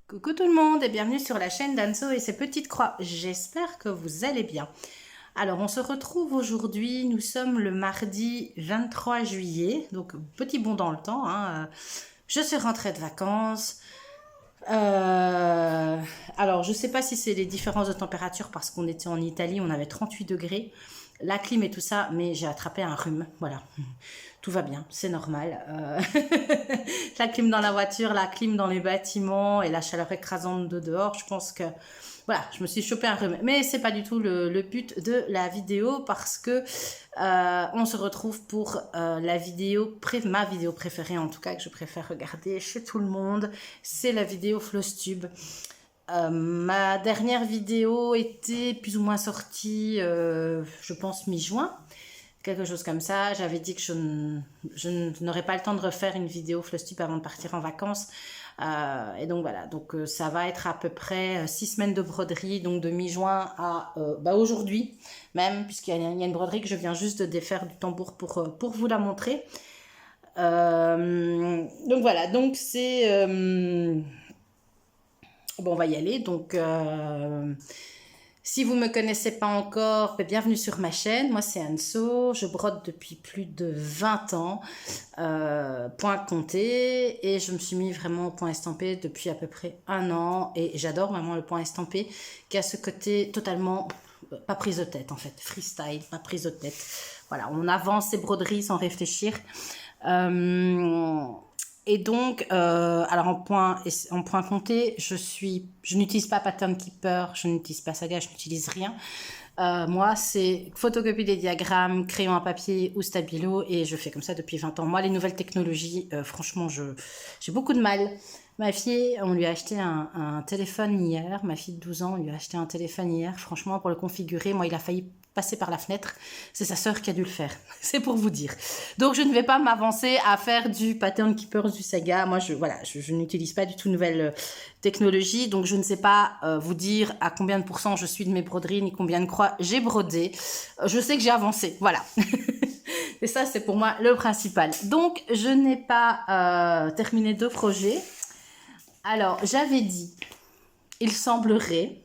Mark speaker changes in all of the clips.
Speaker 1: Coucou tout le monde et bienvenue sur la chaîne d'Anso et ses petites croix. J'espère que vous allez bien. Alors on se retrouve aujourd'hui, nous sommes le mardi 23 juillet, donc petit bond dans le temps. Je suis rentrée de vacances. Alors je sais pas si c'est les différences de température parce qu'on était en Italie, on avait 38 degrés. La clim et tout ça, mais j'ai attrapé un rhume, voilà. Tout va bien, c'est normal. La clim dans la voiture, la clim dans les bâtiments et la chaleur écrasante de dehors, je pense que voilà, je me suis chopé un rhume. Mais c'est pas du tout le but de la vidéo parce que on se retrouve pour ma vidéo préférée en tout cas que je préfère regarder chez tout le monde, c'est la vidéo Flosstube. Ma dernière vidéo était plus ou moins sortie, je pense mi-juin, quelque chose comme ça. J'avais dit que je n'aurais pas le temps de refaire une vidéo Flosstube avant de partir en vacances. Et donc voilà, donc ça va être à peu près 6 semaines de broderie, donc de mi-juin à aujourd'hui même, puisqu'il y a une broderie que je viens juste de défaire du tambour pour vous la montrer. Donc voilà, donc c'est... Bon, on va y aller. Donc, si vous ne me connaissez pas encore, bienvenue sur ma chaîne. Moi, c'est Anso. Je brode depuis plus de 20 ans, point compté. Et je me suis mis vraiment au point estampé depuis à peu près 1 an. Et j'adore vraiment le point estampé qui a ce côté totalement pas prise de tête en fait. Freestyle, pas prise de tête. Voilà, on avance ses broderies sans réfléchir. Et donc, alors en point compté, je n'utilise pas Pattern Keeper, je n'utilise pas Saga, je n'utilise rien. Moi, c'est photocopie des diagrammes, crayon à papier ou stabilo, et je fais comme ça depuis 20 ans. Moi, les nouvelles technologies, franchement, j'ai beaucoup de mal. Ma fille, on lui a acheté un téléphone hier. Ma fille de 12 ans, on lui a acheté un téléphone hier. Franchement, pour le configurer, moi, il a failli passer par la fenêtre. C'est sa sœur qui a dû le faire. C'est pour vous dire. Donc, je ne vais pas m'avancer à faire du Pattern Keeper, du Saga. Moi, je n'utilise pas du tout nouvelle technologie. Donc, je ne sais pas vous dire à combien de pourcents je suis de mes broderies, ni combien de croix j'ai brodé. Je sais que j'ai avancé. Voilà. Et ça, c'est pour moi le principal. Donc, je n'ai pas terminé 2 projets. Alors, j'avais dit, il semblerait,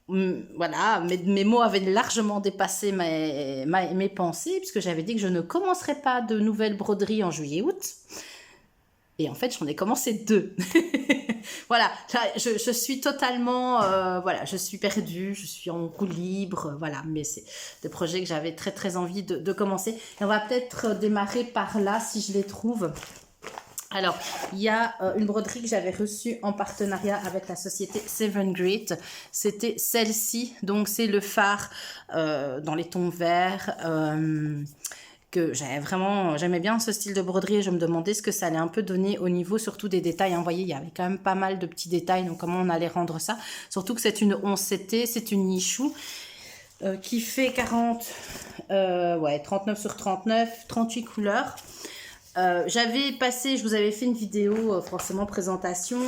Speaker 1: voilà, mes mots avaient largement dépassé mes pensées, puisque j'avais dit que je ne commencerai pas de nouvelles broderies en juillet-août. Et en fait, j'en ai commencé 2. Voilà, je suis totalement, voilà, je suis perdue, je suis en roue libre, voilà, mais c'est des projets que j'avais très très envie de commencer. Et on va peut-être démarrer par là, si je les trouve. Alors, il y a une broderie que j'avais reçue en partenariat avec la société Seven Great. C'était celle-ci, donc c'est le phare dans les tons verts que j'aimais bien ce style de broderie et je me demandais ce que ça allait un peu donner au niveau surtout des détails. Vous voyez, il y avait quand même pas mal de petits détails, donc comment on allait rendre ça. Surtout que c'est une 11CT, c'est une nichou qui fait 39 sur 39, 38 couleurs. Je vous avais fait une vidéo forcément présentation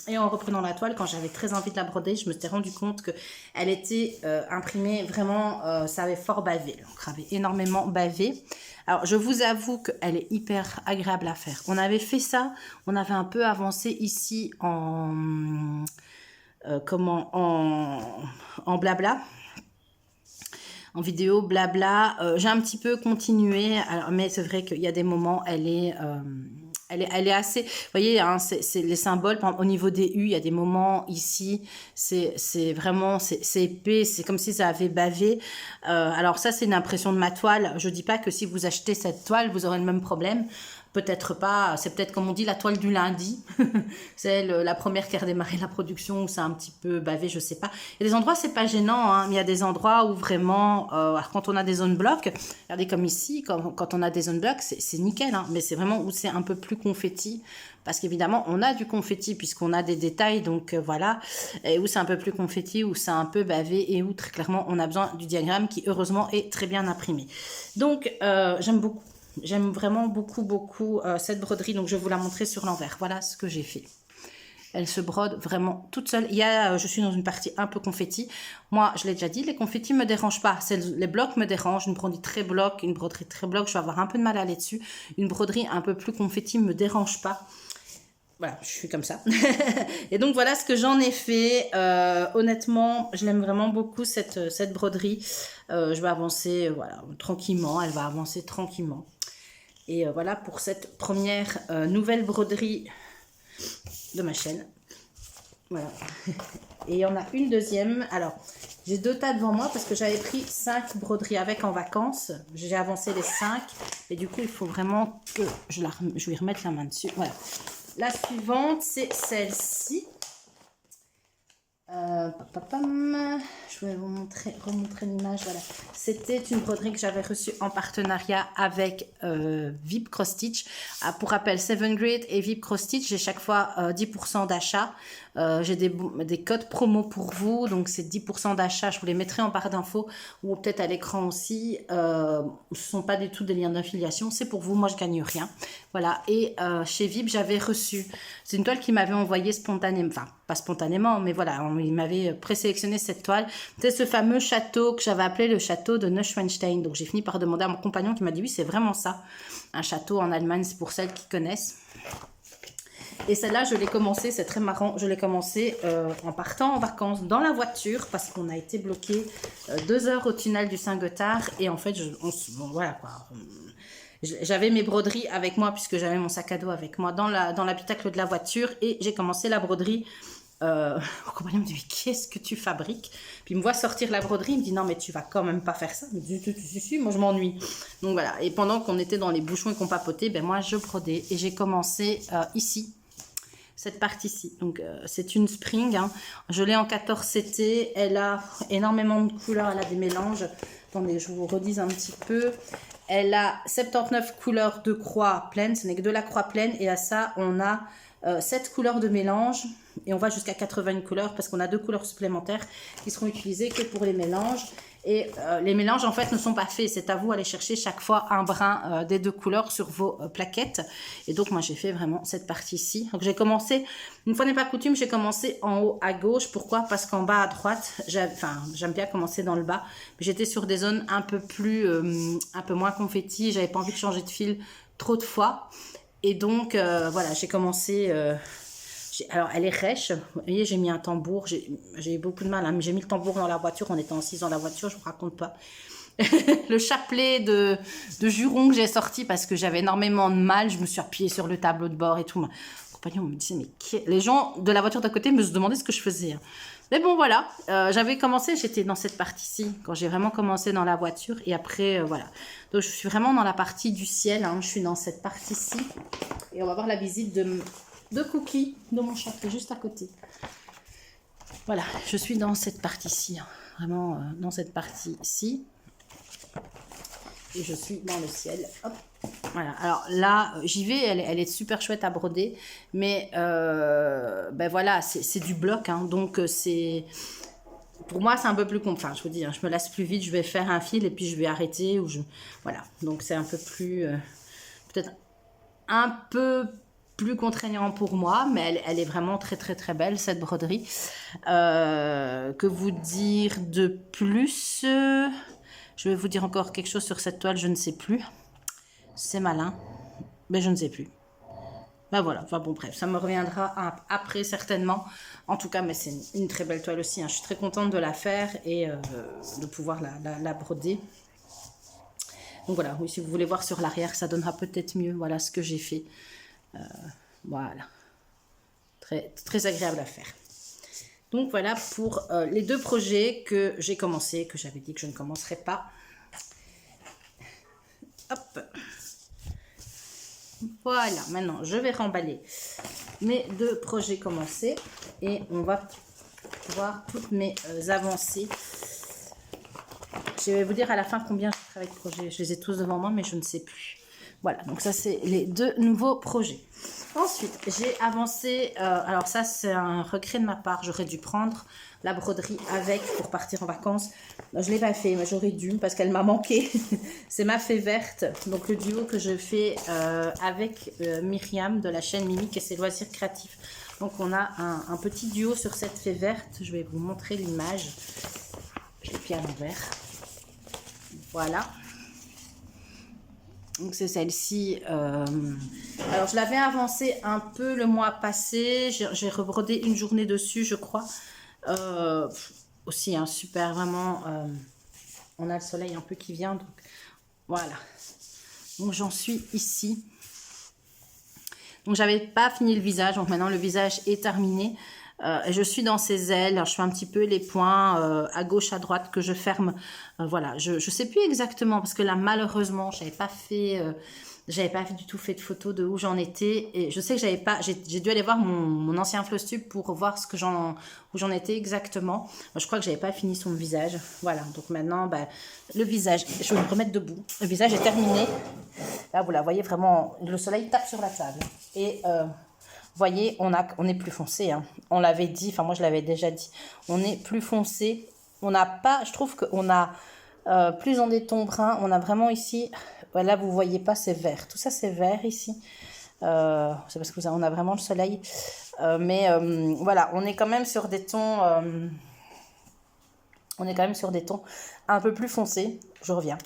Speaker 1: et en reprenant la toile, quand j'avais très envie de la broder, je me suis rendu compte que elle était imprimée vraiment, ça avait fort bavé, l'encre avait énormément bavé. Alors je vous avoue qu'elle est hyper agréable à faire. On avait fait ça, on avait un peu avancé ici en blabla. En vidéo, blabla. J'ai un petit peu continué, alors, mais c'est vrai qu'il y a des moments, elle est assez... Vous voyez, hein, c'est les symboles, par exemple, au niveau des U, il y a des moments ici, c'est vraiment, c'est épais, c'est comme si ça avait bavé. Alors ça, c'est une impression de ma toile. Je dis pas que si vous achetez cette toile, vous aurez le même problème. Peut-être pas, c'est peut-être comme on dit la toile du lundi, c'est la première qui a redémarré la production où c'est un petit peu bavé, je sais pas. Il y a des endroits c'est pas gênant, hein, mais il y a des endroits où vraiment, quand on a des zones blocs, regardez comme ici, quand on a des zones blocs, c'est nickel, hein, mais c'est vraiment où c'est un peu plus confetti, parce qu'évidemment on a du confetti puisqu'on a des détails, donc voilà, et où c'est un peu plus confetti, où c'est un peu bavé et où très clairement on a besoin du diagramme qui heureusement est très bien imprimé. Donc j'aime beaucoup. J'aime vraiment beaucoup cette broderie, donc je vais vous la montrer sur l'envers. Voilà ce que j'ai fait. Elle se brode vraiment toute seule. Je suis dans une partie un peu confetti. Moi, je l'ai déjà dit, les confettis me dérangent pas. Les blocs me dérangent. Une broderie très bloc, je vais avoir un peu de mal à aller dessus. Une broderie un peu plus confetti me dérange pas. voilà, je suis comme ça. Et donc voilà ce que j'en ai fait. Honnêtement, je l'aime vraiment beaucoup cette broderie. Je vais avancer voilà, tranquillement, elle va avancer tranquillement. Et voilà pour cette première nouvelle broderie de ma chaîne. Voilà. Et il y en a une deuxième. Alors, j'ai 2 tas devant moi parce que j'avais pris 5 broderies avec en vacances. J'ai avancé les 5. Et du coup, il faut vraiment que je vais remettre la main dessus. Voilà. La suivante, c'est celle-ci. Je vais vous remontrer l'image. Voilà. C'était une broderie que j'avais reçue en partenariat avec VIP Cross Stitch. Pour rappel, 7 Grade et VIP Cross Stitch, j'ai chaque fois 10% d'achat. J'ai des codes promo pour vous, donc c'est 10% d'achat. Je vous les mettrai en barre d'infos ou peut-être à l'écran aussi. Ce ne sont pas du tout des liens d'affiliation, c'est pour vous. Moi, je gagne rien. Voilà. Et chez VIP, j'avais reçu. C'est une toile qui m'avait envoyée spontanément, enfin pas spontanément, mais voilà, il m'avait présélectionné cette toile. C'est ce fameux château que j'avais appelé le château de Neuschwanstein. Donc j'ai fini par demander à mon compagnon qui m'a dit oui, c'est vraiment ça, un château en Allemagne, c'est pour celles qui connaissent. Et celle-là, je l'ai commencé, c'est très marrant, je l'ai commencé en partant en vacances dans la voiture parce qu'on a été bloqué 2 heures au tunnel du Saint-Gothard et en fait, bon, voilà quoi. J'avais mes broderies avec moi puisque j'avais mon sac à dos avec moi dans l'habitacle de la voiture et j'ai commencé la broderie. Mon compagnon me dit mais qu'est-ce que tu fabriques? Puis il me voit sortir la broderie, il me dit non mais tu vas quand même pas faire ça. Je me dis si, moi je m'ennuie. Donc voilà, et pendant qu'on était dans les bouchons et qu'on papotait, ben moi je brodais et j'ai commencé ici. Cette partie-ci, donc c'est une spring, hein. Je l'ai en 14 CT, elle a énormément de couleurs, elle a des mélanges. Attendez, je vous redise un petit peu. Elle a 79 couleurs de croix pleine, ce n'est que de la croix pleine. Et à ça, on a 7 couleurs de mélange. Et on va jusqu'à 80 couleurs parce qu'on a 2 couleurs supplémentaires qui seront utilisées que pour les mélanges. Et les mélanges, en fait, ne sont pas faits. C'est à vous d'aller chercher chaque fois un brin des 2 couleurs sur vos plaquettes. Et donc, moi, j'ai fait vraiment cette partie-ci. Donc, j'ai commencé, une fois n'est pas coutume, j'ai commencé en haut à gauche. Pourquoi? Parce qu'en bas à droite, j'aime bien commencer dans le bas. J'étais sur des zones un peu moins confetti. J'avais pas envie de changer de fil trop de fois. Et donc, voilà, j'ai commencé... alors, elle est rêche. Vous voyez, j'ai mis un tambour. J'ai eu beaucoup de mal. Hein, mais j'ai mis le tambour dans la voiture. On était assise dans la voiture. Je ne vous raconte pas. Le chapelet de juron que j'ai sorti parce que j'avais énormément de mal. Je me suis appuyée sur le tableau de bord et tout. Mon compagnon me disait, mais les gens de la voiture d'à côté me demandaient ce que je faisais. Hein. Mais bon, voilà. J'avais commencé, j'étais dans cette partie-ci quand j'ai vraiment commencé dans la voiture. Et après, voilà. Donc, je suis vraiment dans la partie du ciel. Hein, je suis dans cette partie-ci. Et on va voir la visite de Cookie, de mon chat qui est juste à côté. Voilà, je suis dans cette partie-ci, hein, vraiment dans cette partie-ci. Et je suis dans le ciel. Hop. Voilà, alors là, j'y vais, elle est super chouette à broder. Mais ben voilà, c'est du bloc, hein, donc c'est... Pour moi, c'est un peu plus... Enfin, je vous dis, hein, je me lasse plus vite, je vais faire un fil et puis je vais arrêter. Voilà, donc c'est un peu plus... peut-être un peu plus contraignant pour moi, mais elle est vraiment très très très belle cette broderie. Que vous dire de plus? Je vais vous dire encore quelque chose sur cette toile, je ne sais plus. C'est malin, mais je ne sais plus. Ben voilà, enfin bon bref, ça me reviendra après certainement. En tout cas, mais c'est une très belle toile aussi. Hein. Je suis très contente de la faire et de pouvoir la broder. Donc voilà, oui, si vous voulez voir sur l'arrière, ça donnera peut-être mieux. Voilà ce que j'ai fait. Voilà, très, très agréable à faire. Donc voilà pour les 2 projets que j'ai commencé, que j'avais dit que je ne commencerai pas. Hop. Voilà, maintenant je vais remballer mes 2 projets commencés et on va voir toutes mes avancées. Je vais vous dire à la fin combien je travaille de projets. Je les ai tous devant moi, mais je ne sais plus. Voilà, donc ça c'est les 2 nouveaux projets. Ensuite, j'ai avancé, alors ça c'est un regret de ma part, j'aurais dû prendre la broderie avec pour partir en vacances. Je ne l'ai pas fait, mais j'aurais dû parce qu'elle m'a manqué. C'est ma fée verte, donc le duo que je fais avec Myriam de la chaîne Mimique et ses loisirs créatifs. Donc on a un petit duo sur cette fée verte, je vais vous montrer l'image. Je l'ai pris à l'envers. Voilà. Donc c'est celle-ci. Alors je l'avais avancée un peu le mois passé. J'ai rebrodé une journée dessus, je crois. Aussi un super, vraiment. On a le soleil un peu qui vient, donc voilà. Donc j'en suis ici. Donc j'avais pas fini le visage, donc maintenant le visage est terminé. Je suis dans ses ailes, alors, je fais un petit peu les points à gauche, à droite que je ferme. Voilà, je sais plus exactement parce que là malheureusement j'avais pas du tout fait de photo de où j'en étais et je sais que j'ai dû aller voir mon ancien Flosstube pour voir où j'en étais exactement. Moi, je crois que j'avais pas fini son visage. Voilà, donc maintenant bah, le visage, je vais me remettre debout. Le visage est terminé. Là vous la voyez vraiment, le soleil tape sur la table et vous voyez, on est plus foncé. Hein. On l'avait dit, enfin moi je l'avais déjà dit. On est plus foncé. On n'a pas, je trouve qu'on a plus en des tons bruns. On a vraiment ici, là vous voyez pas, c'est vert. Tout ça c'est vert ici. C'est parce que on a vraiment le soleil. Mais voilà, on est quand même sur des tons. On est quand même sur des tons un peu plus foncés. Je reviens.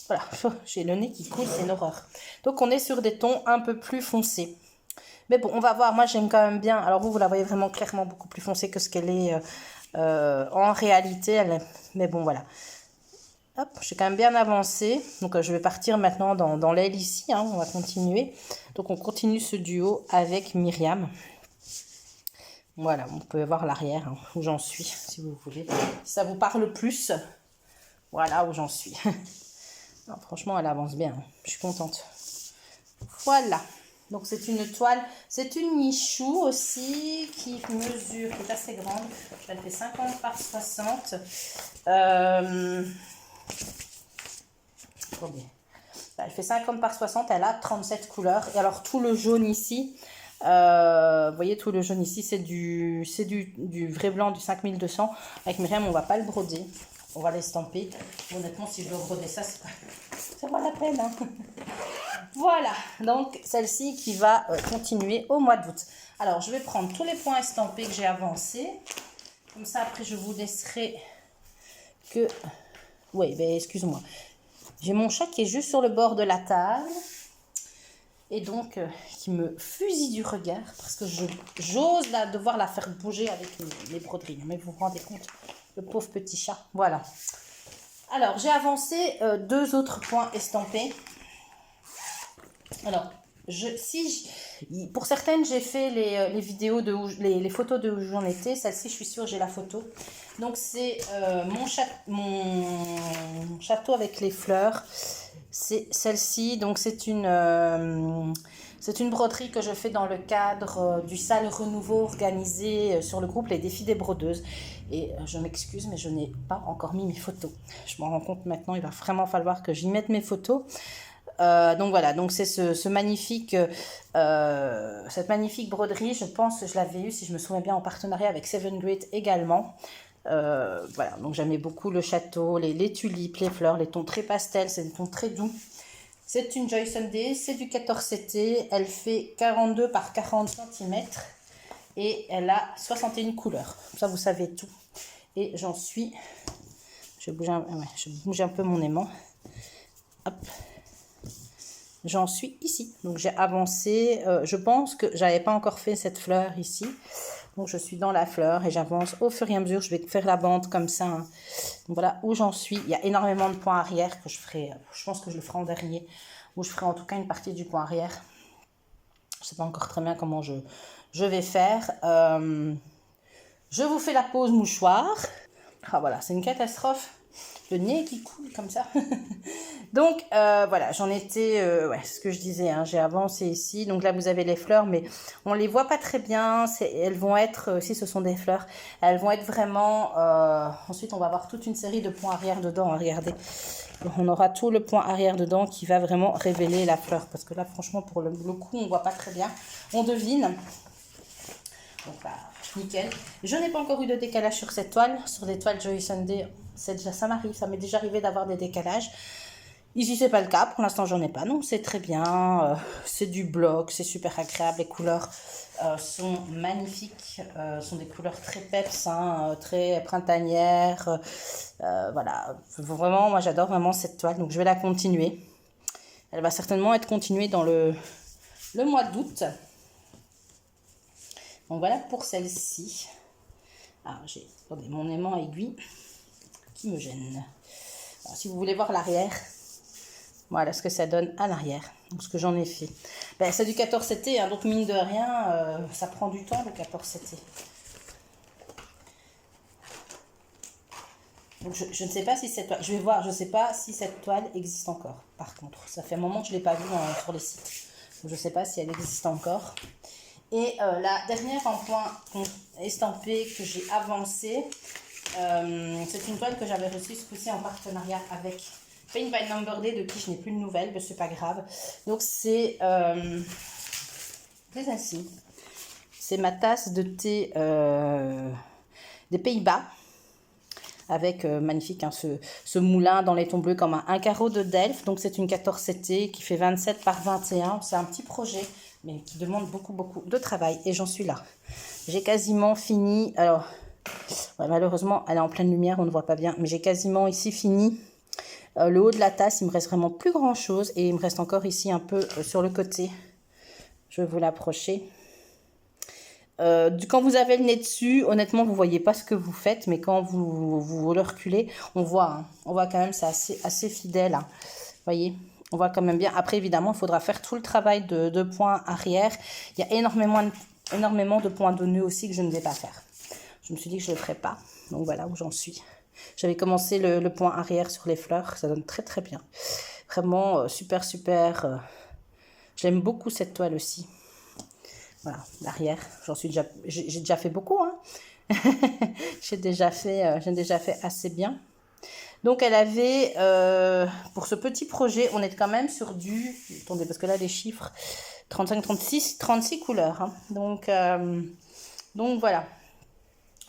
Speaker 1: Voilà, j'ai le nez qui coule, c'est une horreur. Donc on est sur des tons un peu plus foncés. Mais bon, on va voir. Moi, j'aime quand même bien. Alors, vous la voyez vraiment clairement beaucoup plus foncée que ce qu'elle est en réalité. Mais bon, voilà. Hop, j'ai quand même bien avancé. Donc, je vais partir maintenant dans l'aile ici. Hein. On va continuer. Donc, on continue ce duo avec Myriam. Voilà, on peut voir l'arrière, hein, où j'en suis, si vous voulez. Si ça vous parle plus, voilà où j'en suis. Non, franchement, elle avance bien. Hein. Je suis contente. Voilà. Donc c'est une toile, c'est une Michou aussi qui mesure, qui est assez grande. Elle fait 50 par 60. Elle fait 50 par 60, elle a 37 couleurs. Et alors tout le jaune ici, vous voyez tout le jaune ici, c'est du vrai blanc du 5200. Avec Myriam, on va pas le broder, on va l'estamper. Honnêtement, si je dois broder ça, c'est pas la peine. Hein. Voilà, donc celle-ci qui va continuer au mois d'août. Alors, je vais prendre tous les points estampés que j'ai avancés. Comme ça, après, je vous laisserai que... Oui, ben excuse-moi. J'ai mon chat qui est juste sur le bord de la table. Et donc, qui me fusille du regard. Parce que j'ose devoir la faire bouger avec les broderies. Mais vous vous rendez compte, le pauvre petit chat. Voilà. Alors, j'ai avancé 2 autres points estampés. Alors, pour certaines, j'ai fait les vidéos, les photos de où j'en étais. Celle-ci, je suis sûre, j'ai la photo. Donc, c'est mon château avec les fleurs. C'est celle-ci. Donc, c'est une broderie que je fais dans le cadre du Salle Renouveau organisé sur le groupe Les Défis des Brodeuses. Et je m'excuse, mais je n'ai pas encore mis mes photos. Je m'en rends compte maintenant, il va vraiment falloir que j'y mette mes photos. Donc voilà, donc c'est cette magnifique broderie. Je pense que je l'avais eu, si je me souviens bien, en partenariat avec Seven Grit également. Voilà, donc j'aimais beaucoup le château, les tulipes, les fleurs, les tons très pastels, c'est des tons très doux. C'est une Joy Sunday, c'est du 14CT, elle fait 42 par 40 cm et elle a 61 couleurs. Ça, vous savez tout. Et j'en suis... Je bouge un peu mon aimant. Hop. J'en suis ici. Donc j'ai avancé. Je pense que j'avais pas encore fait cette fleur ici. Donc je suis dans la fleur et j'avance au fur et à mesure. Je vais faire la bande comme ça. Hein. Donc voilà où j'en suis. Il y a énormément de points arrière que je ferai. Je pense que je le ferai en dernier. Ou je ferai en tout cas une partie du point arrière. Je sais pas encore très bien comment je vais faire. Je vous fais la pause mouchoir. Ah voilà, c'est une catastrophe. Le nez qui coule comme ça. Donc voilà, j'en étais, ouais, c'est ce que je disais, hein, j'ai avancé ici. Donc là, vous avez les fleurs, mais on les voit pas très bien. Elles vont être, si ce sont des fleurs, elles vont être vraiment... ensuite, on va avoir toute une série de points arrière dedans, hein, regardez. Donc, on aura tout le point arrière dedans qui va vraiment révéler la fleur. Parce que là, franchement, pour le coup, on voit pas très bien. On devine. Donc bah, nickel. Je n'ai pas encore eu de décalage sur cette toile. Sur les toiles Joy Sunday, ça m'arrive, ça m'est déjà arrivé d'avoir des décalages. Ici, c'est pas le cas. Pour l'instant, j'en ai pas. Non, c'est très bien. C'est du bloc, c'est super agréable. Les couleurs sont magnifiques. Sont des couleurs très peps, hein, très printanières. Voilà. Vraiment, moi, j'adore vraiment cette toile. Donc, je vais la continuer. Elle va certainement être continuée dans le mois d'août. Donc voilà pour celle-ci. Ah, j'ai mon aimant aiguille qui me gêne. Alors, si vous voulez voir l'arrière, voilà ce que ça donne à l'arrière. Donc ce que j'en ai fait. Ben, c'est du 14-CT, hein, donc mine de rien, ça prend du temps le 14-CT. Donc je ne sais pas si cette toile, je vais voir, je ne sais pas si cette toile existe encore. Par contre, ça fait un moment que je ne l'ai pas vue sur les sites. Donc, je ne sais pas si elle existe encore. Et la dernière en point estampé que j'ai avancé, c'est une toile que j'avais reçue ce coup-ci en partenariat avec Paint by Number Day, de qui je n'ai plus de nouvelles, mais c'est pas grave. Donc c'est celle-ci. C'est ma tasse de thé des Pays-Bas. Avec magnifique hein, ce moulin dans les tons bleus comme un carreau de Delft. Donc c'est une 14CT qui fait 27 par 21. C'est un petit projet mais qui demande beaucoup de travail et j'en suis là. J'ai quasiment fini. Alors ouais, malheureusement elle est en pleine lumière, on ne voit pas bien. Mais j'ai quasiment ici fini le haut de la tasse. Il me reste vraiment plus grand chose et il me reste encore ici un peu sur le côté. Je vais vous l'approcher. Quand vous avez le nez dessus, honnêtement, vous voyez pas ce que vous faites, mais quand vous le reculez, on voit. Hein, on voit quand même, c'est assez fidèle. Hein, vous voyez, on voit quand même bien. Après, évidemment, il faudra faire tout le travail de points arrière. Il y a énormément de points de nœud aussi que je ne vais pas faire. Je me suis dit que je ne le ferais pas. Donc voilà où j'en suis. J'avais commencé le point arrière sur les fleurs. Ça donne très bien. Vraiment super. J'aime beaucoup cette toile aussi. Voilà, l'arrière, j'ai déjà fait beaucoup, hein. j'ai déjà fait assez bien. Donc elle avait, pour ce petit projet, on est quand même sur du, attendez, parce que là les chiffres, 35, 36 couleurs. Hein. Donc voilà,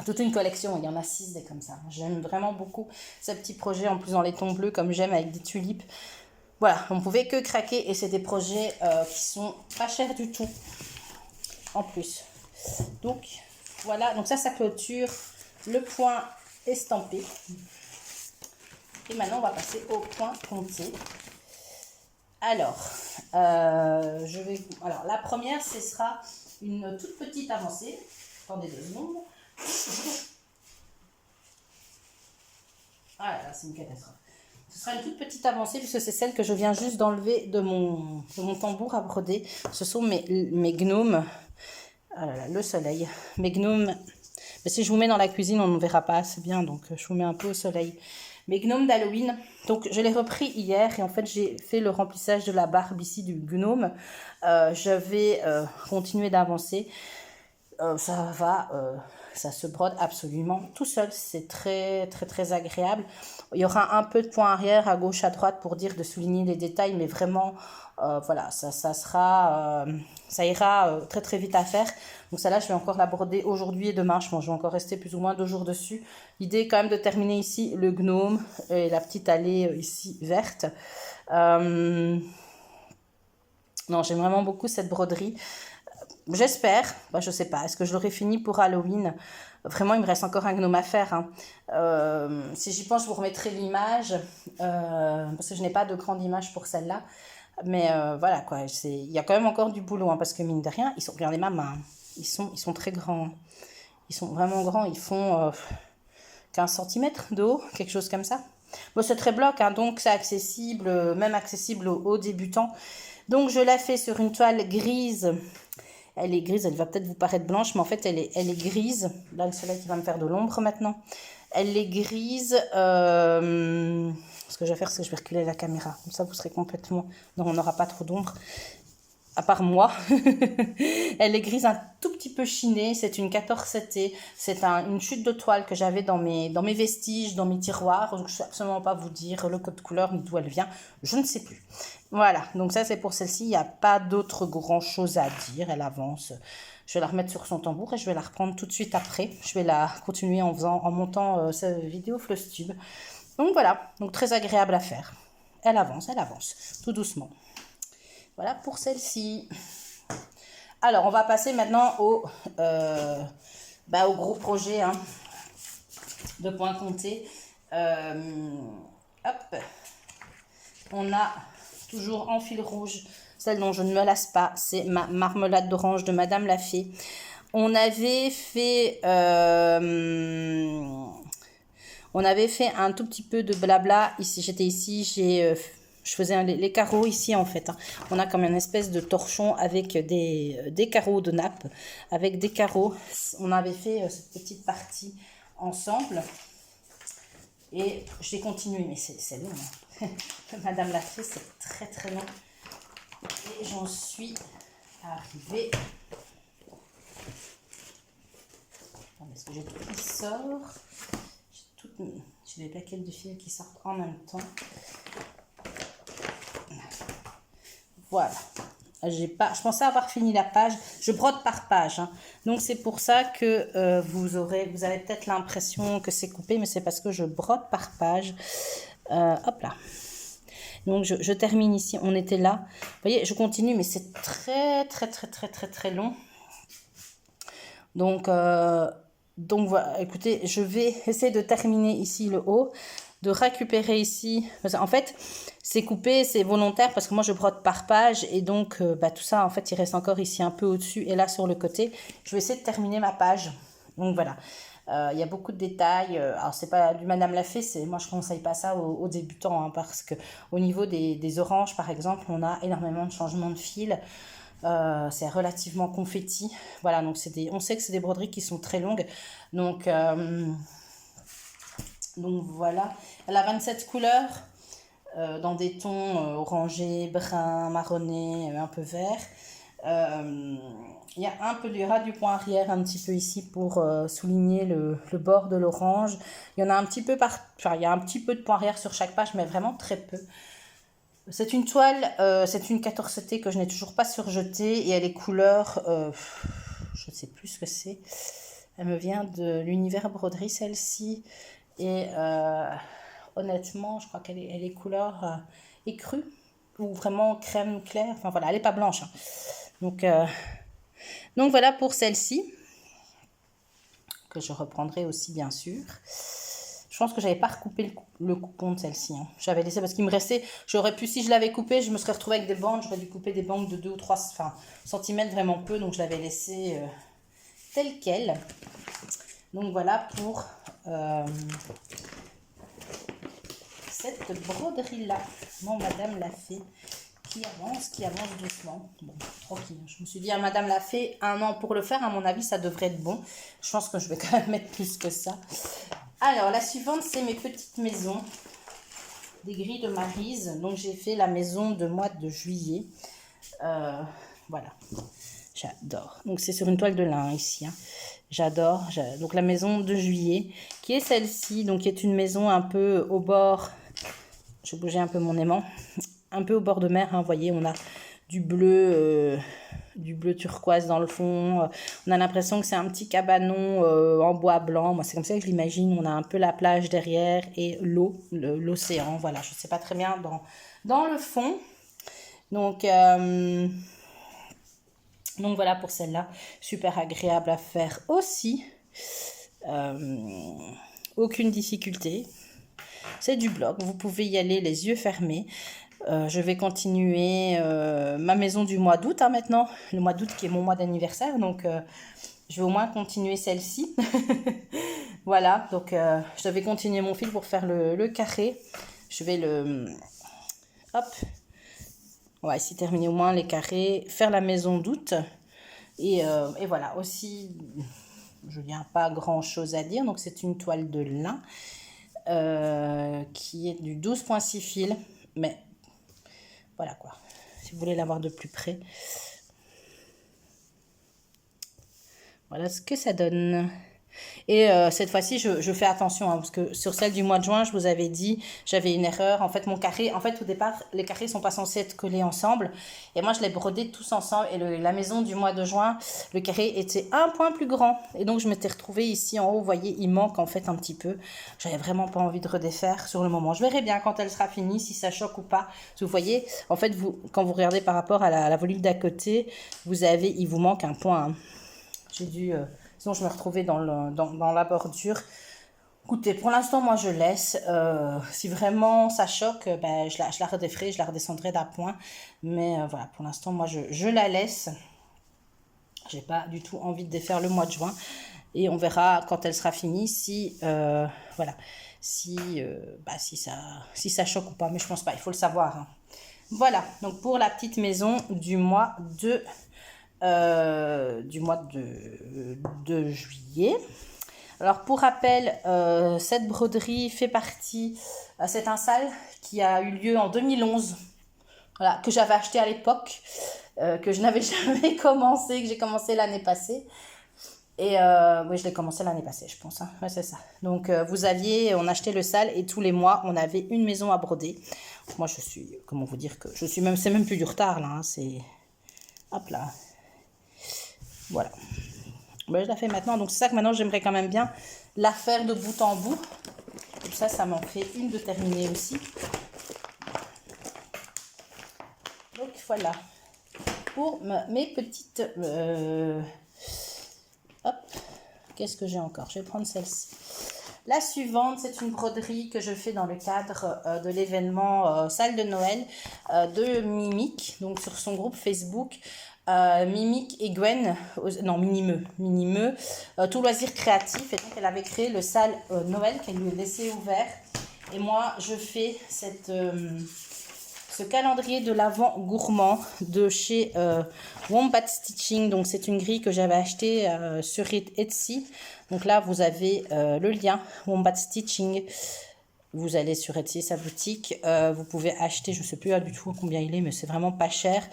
Speaker 1: toute une collection, il y en a 6 des comme ça. J'aime vraiment beaucoup ce petit projet, en plus dans les tons bleus, comme j'aime avec des tulipes. Voilà, on ne pouvait que craquer et c'est des projets qui sont pas chers du tout. En plus. Donc voilà, donc ça clôture le point estampé. Et maintenant on va passer au point compté. Alors, alors la première, ce sera une toute petite avancée. Attendez 2 secondes. Ah là là, c'est une catastrophe. Ce sera une toute petite avancée puisque c'est celle que je viens juste d'enlever de mon tambour à broder. Ce sont mes gnomes. Ah là là, le soleil. Mes gnomes, mais si je vous mets dans la cuisine, on ne verra pas assez bien, donc je vous mets un peu au soleil. Mes gnomes d'Halloween, donc je l'ai repris hier et en fait j'ai fait le remplissage de la barbe ici du gnome. Je vais continuer d'avancer. Ça se brode absolument tout seul. C'est très agréable. Il y aura un peu de point arrière à gauche, à droite pour dire de souligner les détails, mais vraiment, voilà, ça ira très vite à faire. Donc celle-là, je vais encore la broder aujourd'hui et demain. Je pense que je vais encore rester plus ou moins 2 jours dessus. L'idée est quand même de terminer ici le gnome et la petite allée ici verte. Non, j'aime vraiment beaucoup cette broderie. J'espère, je sais pas, est-ce que je l'aurai fini pour Halloween? Vraiment, il me reste encore un gnome à faire. Hein. Si j'y pense, je vous remettrai l'image, parce que je n'ai pas de grande image pour celle-là. Mais voilà, quoi, il y a quand même encore du boulot, hein, parce que mine de rien, regardez ma main, ils sont très grands. Ils sont vraiment grands, ils font 15 cm de haut, quelque chose comme ça. Bon, c'est très bloc, hein, donc c'est accessible, même accessible aux débutants. Donc je la fais sur une toile grise. Elle est grise, elle va peut-être vous paraître blanche, mais en fait elle est grise. Là le soleil qui va me faire de l'ombre maintenant. Elle est grise. Ce que je vais faire, c'est que je vais reculer la caméra. Comme ça vous serez complètement... Non, on n'aura pas trop d'ombre. À part moi. Elle est grise un tout petit peu chinée. C'est une 14CT. C'est une chute de toile que j'avais dans mes vestiges, dans mes tiroirs. Je ne sais absolument pas vous dire le code couleur ni d'où elle vient. Je ne sais plus. Voilà, donc ça c'est pour celle-ci. Il n'y a pas d'autre grand chose à dire. Elle avance. Je vais la remettre sur son tambour et je vais la reprendre tout de suite après. Je vais la continuer en montant cette vidéo Flosstube. Donc voilà, donc très agréable à faire. Elle avance, tout doucement. Voilà pour celle-ci. Alors, on va passer maintenant au gros projet hein, de points comptés. Hop. On a toujours en fil rouge, celle dont je ne me lasse pas, c'est ma marmelade d'orange de Madame la Fée. On avait fait un tout petit peu de blabla. Ici, j'étais ici, je faisais les carreaux ici en fait. Hein. On a comme une espèce de torchon avec des carreaux de nappe, avec des carreaux. On avait fait cette petite partie ensemble. Et j'ai continué, mais c'est long. Hein. Madame la Fée, c'est très très long. Et j'en suis arrivée. Est-ce que j'ai tout qui sort? J'ai des plaquettes de fil qui sortent en même temps. Voilà. Je pensais avoir fini la page. Je brode par page. Hein. Donc c'est pour ça que vous avez peut-être l'impression que c'est coupé, mais c'est parce que je brode par page. Hop là. Donc je termine ici. On était là. Vous voyez, je continue, mais c'est très très très très très très long. Donc voilà, écoutez, je vais essayer de terminer ici le haut, de récupérer ici. En fait, c'est coupé, c'est volontaire parce que moi je brode par page et donc tout ça, en fait, il reste encore ici un peu au-dessus et là sur le côté. Je vais essayer de terminer ma page. Donc voilà, il y a beaucoup de détails. Alors c'est pas du Madame la Fée, moi je conseille pas ça aux débutants hein, parce que au niveau des oranges par exemple, on a énormément de changements de fil. C'est relativement confetti. Voilà, donc on sait que c'est des broderies qui sont très longues. Donc voilà. Elle a 27 couleurs dans des tons orangés, bruns, marronnés, un peu vert. Il y aura du point arrière un petit peu ici pour souligner le bord de l'orange. Il y en a un petit peu il y a un petit peu de point arrière sur chaque page, mais vraiment très peu. C'est une toile, c'est une 14T que je n'ai toujours pas surjetée et elle est couleur, je ne sais plus ce que c'est. Elle me vient de l'univers broderie celle-ci et honnêtement je crois qu'elle est couleur écrue ou vraiment crème claire. Enfin voilà, elle n'est pas blanche. Hein. Donc voilà pour celle-ci que je reprendrai aussi bien sûr. Je pense que j'avais pas recoupé le coupon de celle-ci. Hein. J'avais laissé parce qu'il me restait. J'aurais pu, si je l'avais coupé, je me serais retrouvée avec des bandes. J'aurais dû couper des bandes de 2 ou 3 centimètres, vraiment peu. Donc je l'avais laissé tel quel. Donc voilà pour cette broderie-là. Bon, Madame la Fée qui avance doucement. Bon, tranquille. Je me suis dit à Madame la Fée, 1 an pour le faire. À mon avis, ça devrait être bon. Je pense que je vais quand même mettre plus que ça. Alors, la suivante, c'est mes petites maisons. Des grilles de Maryse. Donc, j'ai fait la maison de mois de juillet. Voilà. J'adore. Donc, c'est sur une toile de lin ici. Hein. J'adore. Donc, la maison de juillet, qui est celle-ci. Donc, qui est une maison un peu au bord. Je vais bouger un peu mon aimant. Un peu au bord de mer. Hein. Vous voyez, on a du bleu turquoise dans le fond. On a l'impression que c'est un petit cabanon en bois blanc. Moi, c'est comme ça que je l'imagine. On a un peu la plage derrière et l'océan. Voilà, je ne sais pas très bien dans le fond. Donc voilà pour celle-là. Super agréable à faire aussi. Aucune difficulté. C'est du bloc. Vous pouvez y aller les yeux fermés. Je vais continuer ma maison du mois d'août hein, maintenant. Le mois d'août qui est mon mois d'anniversaire. Donc, je vais au moins continuer celle-ci. Voilà. Donc, je vais continuer mon fil pour faire le carré. Je vais hop. On va essayer de terminer au moins les carrés. Faire la maison d'août. Et voilà. Aussi, je n'ai pas grand-chose à dire. Donc, c'est une toile de lin qui est du 12,6 fil. Mais voilà quoi, si vous voulez la voir de plus près. Voilà ce que ça donne. Et cette fois-ci, je fais attention, hein, parce que sur celle du mois de juin, je vous avais dit, j'avais une erreur. En fait, mon carré, au départ, les carrés ne sont pas censés être collés ensemble. Et moi, je les brodais tous ensemble. Et la maison du mois de juin, le carré était un point plus grand. Et donc, je m'étais retrouvée ici en haut. Vous voyez, il manque en fait un petit peu. J'avais vraiment pas envie de redéfaire sur le moment. Je verrai bien quand elle sera finie, si ça choque ou pas. Parce que vous voyez, en fait, quand vous regardez par rapport à la volute d'à côté, il vous manque un point. Hein. J'ai dû... Sinon, je me retrouvais dans la bordure. Écoutez, pour l'instant, moi, je laisse. Si vraiment ça choque, ben, je la redéferai, je la redescendrai d'un point. Mais voilà, pour l'instant, moi, je la laisse. J'ai pas du tout envie de défaire le mois de juin. Et on verra quand elle sera finie si, voilà, si, si ça choque ou pas. Mais je pense pas, il faut le savoir, hein. Voilà, donc pour la petite maison du mois de juillet. Alors pour rappel, cette broderie fait partie, c'est un sale qui a eu lieu en 2011, voilà, que j'avais acheté à l'époque, que je n'avais jamais commencé, que j'ai commencé l'année passée. Et oui, je l'ai commencé l'année passée, je pense, hein. Ouais, c'est ça. Donc on achetait le sale et tous les mois, on avait une maison à broder. Moi, je suis, comment vous dire que je suis même, c'est même plus du retard là, hein, c'est, hop là, voilà. Ben, je la fais maintenant, donc c'est ça que maintenant j'aimerais quand même bien la faire de bout en bout. Comme ça m'en fait une de terminée aussi. Donc voilà, pour mes petites... hop, qu'est-ce que j'ai encore? Je vais prendre celle-ci. La suivante, c'est une broderie que je fais dans le cadre de l'événement Salle de Noël de Mimic, donc sur son groupe Facebook. Mimic et Gwen, non Minimeux, tout loisir créatif. Et donc elle avait créé le Salle Noël qu'elle lui a laissé ouvert. Et moi, je fais ce calendrier de l'Avent gourmand de chez Wombat Stitching. Donc c'est une grille que j'avais achetée sur Etsy. Donc là vous avez le lien Wombat Stitching. Vous allez sur Etsy, sa boutique, vous pouvez acheter, je ne sais plus du tout combien il est, mais c'est vraiment pas cher.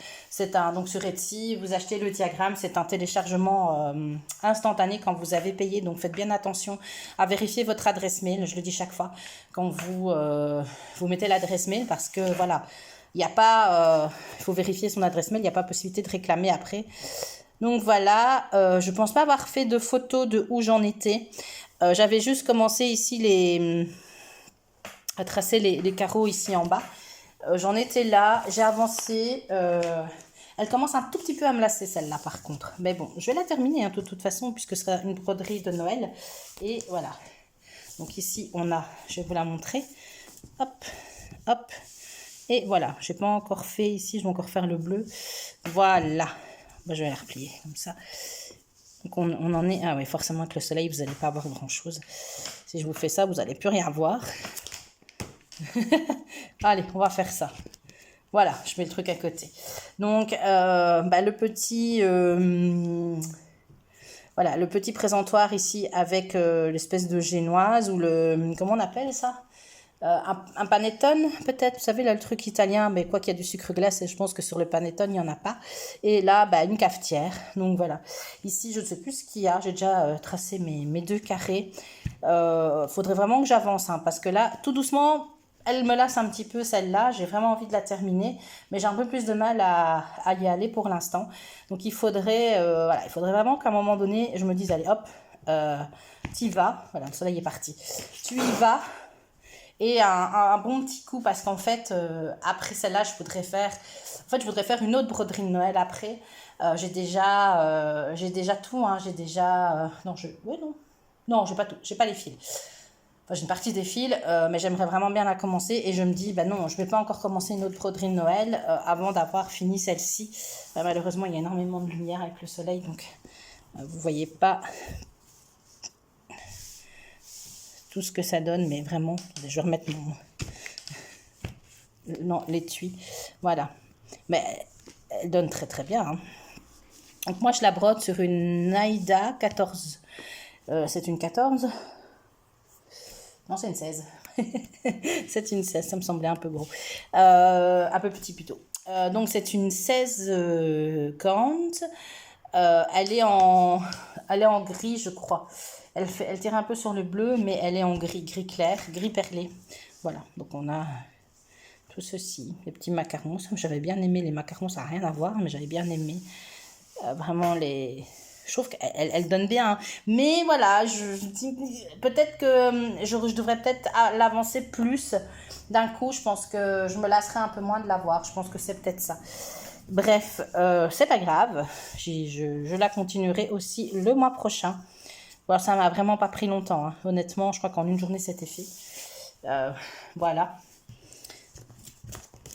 Speaker 1: Donc sur Etsy, vous achetez le diagramme, c'est un téléchargement instantané quand vous avez payé. Donc faites bien attention à vérifier votre adresse mail, je le dis chaque fois, quand vous mettez l'adresse mail, parce que voilà, il n'y a pas, il faut vérifier son adresse mail, il n'y a pas possibilité de réclamer après. Donc voilà, je pense pas avoir fait de photos de où j'en étais. J'avais juste commencé ici à tracer les carreaux ici en bas. J'en étais là, j'ai avancé. Elle commence un tout petit peu à me lasser celle-là par contre. Mais bon, je vais la terminer hein, de toute façon puisque ce sera une broderie de Noël. Et voilà. Donc ici on a, je vais vous la montrer. Hop, hop. Et voilà, j'ai pas encore fait ici, je vais encore faire le bleu. Voilà. Ben, je vais la replier comme ça. Donc on en est... Ah oui, forcément avec le soleil, vous n'allez pas avoir grand-chose. Si je vous fais ça, vous n'allez plus rien voir. Allez, on va faire ça. Voilà, je mets le truc à côté. Donc, le petit... voilà, le petit présentoir ici avec l'espèce de génoise ou le... Comment on appelle ça? Un panettone peut-être, vous savez là le truc italien, mais quoi qu'il y a du sucre glace et je pense que sur le panettone il n'y en a pas. Et là une cafetière, donc voilà. Ici je ne sais plus ce qu'il y a, j'ai déjà tracé mes deux carrés. Faudrait vraiment que j'avance hein, parce que là tout doucement elle me lasse un petit peu celle-là, j'ai vraiment envie de la terminer, mais j'ai un peu plus de mal à y aller pour l'instant. Donc il faudrait vraiment qu'à un moment donné je me dise allez hop, tu y vas, voilà le soleil est parti, tu y vas. Et un bon petit coup parce qu'en fait après celle-là je voudrais faire une autre broderie de Noël après. J'ai déjà tout hein, j'ai déjà non j'ai pas tout, j'ai pas les fils, enfin j'ai une partie des fils, mais j'aimerais vraiment bien la commencer et je me dis non je vais pas encore commencer une autre broderie de Noël avant d'avoir fini celle-ci. Malheureusement il y a énormément de lumière avec le soleil donc vous voyez pas tout ce que ça donne, mais vraiment, je vais remettre l'étui, voilà, mais elle donne très très bien hein. Donc moi je la brode sur une Naïda 14, c'est une 14, non c'est une 16, c'est une 16, ça me semblait un peu gros, un peu petit plutôt, donc c'est une 16 Kant, elle est en gris je crois. Elle tire un peu sur le bleu, mais elle est en gris clair, gris perlé. Voilà, donc on a tout ceci, les petits macarons. J'avais bien aimé les macarons, ça n'a rien à voir, mais j'avais bien aimé vraiment les... Je trouve qu'elle donne bien, hein. Mais voilà, peut-être que je devrais peut-être l'avancer plus d'un coup. Je pense que je me lasserai un peu moins de la voir. Je pense que c'est peut-être ça. Bref, c'est pas grave. Je la continuerai aussi le mois prochain. Alors, ça m'a vraiment pas pris longtemps, hein. Honnêtement, je crois qu'en une journée, c'était fait. Voilà.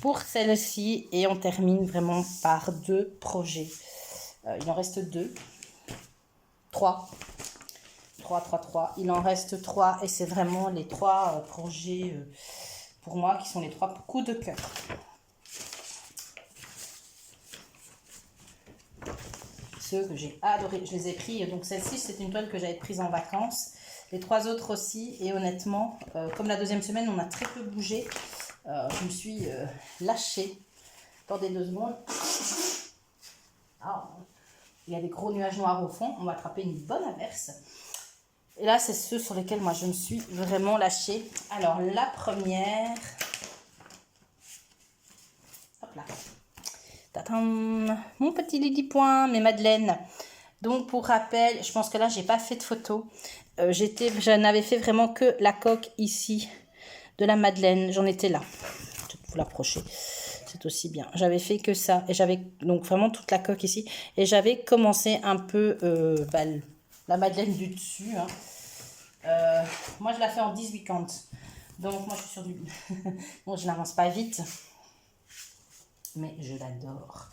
Speaker 1: Pour celle-ci, et on termine vraiment par 2 projets. Il en reste 2. 3. 3. Il en reste 3 et c'est vraiment les 3 projets pour moi qui sont les 3 coups de cœur. Ceux que j'ai adoré, je les ai pris. Donc celle-ci, c'est une toile que j'avais prise en vacances. Les 3 autres aussi. Et honnêtement, comme la deuxième semaine, on a très peu bougé. Je me suis lâchée. Attendez 2 secondes. Ah, il y a des gros nuages noirs au fond. On va attraper une bonne averse. Et là, c'est ceux sur lesquels moi, je me suis vraiment lâchée. Alors, la première... Hop là. Tadam, mon petit Lily Point, mes madeleines. Donc, pour rappel, je pense que là, j'ai pas fait de photo. Je n'avais fait vraiment que la coque ici de la madeleine. J'en étais là. Je vais vous l'approcher. C'est aussi bien. J'avais fait que ça. Et j'avais donc vraiment toute la coque ici. Et j'avais commencé un peu la madeleine du dessus. Hein. Moi, je la fais en 18 cantes. Donc, moi, je suis sur du... bon, je n'avance pas vite. Mais je l'adore.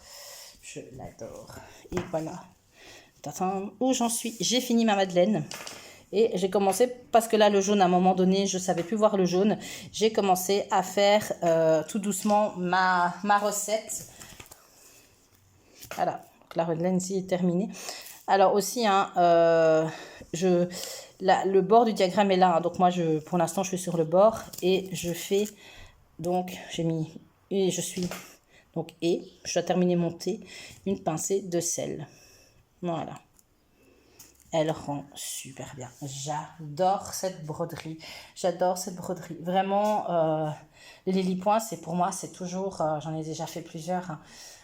Speaker 1: Je l'adore. Et voilà. Attends, où j'en suis? J'ai fini ma madeleine. Et j'ai commencé, parce que là, le jaune, à un moment donné, je ne savais plus voir le jaune. J'ai commencé à faire tout doucement ma recette. Voilà. Donc, la madeleine ici est terminée. Alors aussi, hein, le bord du diagramme est là. Hein, donc moi, pour l'instant, je suis sur le bord. Et je fais... Donc, j'ai mis... Et je suis... Donc, je dois terminer mon thé, une pincée de sel. Voilà. Elle rend super bien. J'adore cette broderie. J'adore cette broderie. Vraiment, les Lily Point, pour moi, c'est toujours... j'en ai déjà fait plusieurs.